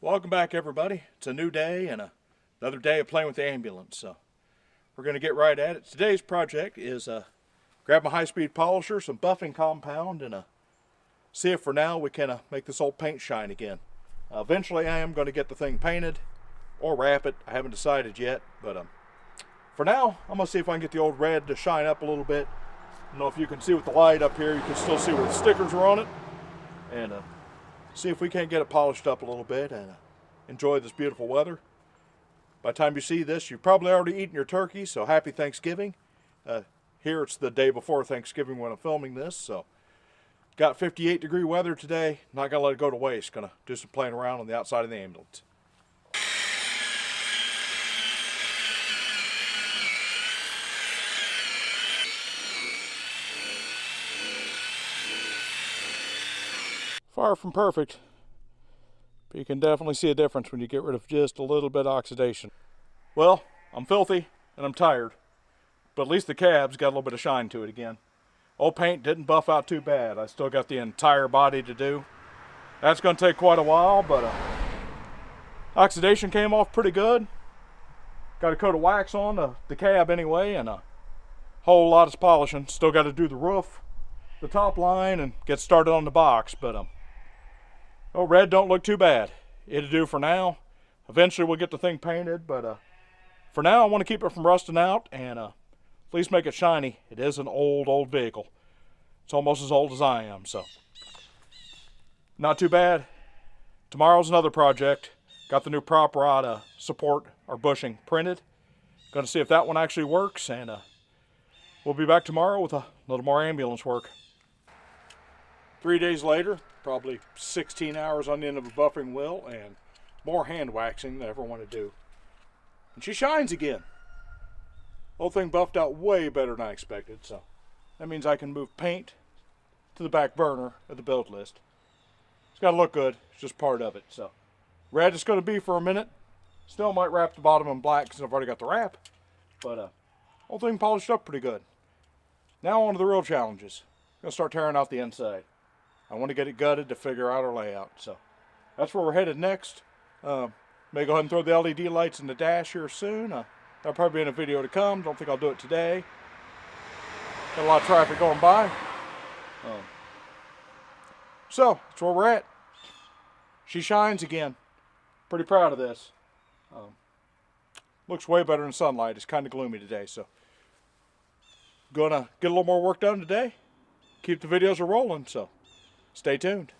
Welcome back, everybody. It's a new day and another day of playing with the ambulance. So we're going to get right at it. Today's project is grab my high-speed polisher, some buffing compound, and see if for now we can make this old paint shine again. Eventually I am going to get the thing painted or wrap it. I haven't decided yet, but for now I'm going to see if I can get the old red to shine up a little bit. I don't know if you can see with the light up here, you can still see where the stickers are on it, and see if we can't get it polished up a little bit and enjoy this beautiful weather. By the time you see this, you've probably already eaten your turkey, so happy Thanksgiving. Here it's the day before Thanksgiving when I'm filming this, so got 58-degree weather today. Not gonna let it go to waste. Gonna do some playing around on the outside of the ambulance. Far from perfect, but you can definitely see a difference when you get rid of just a little bit of oxidation. Well, I'm filthy and I'm tired, but at least the cab's got a little bit of shine to it again. Old paint didn't buff out too bad. I still got the entire body to do. That's going to take quite a while, but oxidation came off pretty good. Got a coat of wax on the cab anyway, and a whole lot of polishing. Still got to do the roof, the top line, and get started on the box, but oh, red don't look too bad. It'll do for now. Eventually we'll get the thing painted, but for now I want to keep it from rusting out and at least make it shiny. It is an old vehicle. It's almost as old as I am, so not too bad. Tomorrow's another project. Got the new prop rod support or bushing printed. Going to see if that one actually works, and we'll be back tomorrow with a little more ambulance work. 3 days later, probably 16 hours on the end of a buffing wheel and more hand waxing than I ever want to do. And she shines again. Whole thing buffed out way better than I expected, so that means I can move paint to the back burner of the build list. It's got to look good. It's just part of it. So red is going to be for a minute. Still might wrap the bottom in black because I've already got the wrap, but whole thing polished up pretty good. Now on to the real challenges. I'm going to start tearing out the inside. I want to get it gutted to figure out our layout, so that's where we're headed next. May go ahead and throw the LED lights in the dash here soon. That'll probably be in a video to come. Don't think I'll do it today. Got a lot of traffic going by. So that's where we're at. She shines again. Pretty proud of this. Looks way better in sunlight. It's kind of gloomy today, so gonna get a little more work done today. Keep the videos rolling, so stay tuned.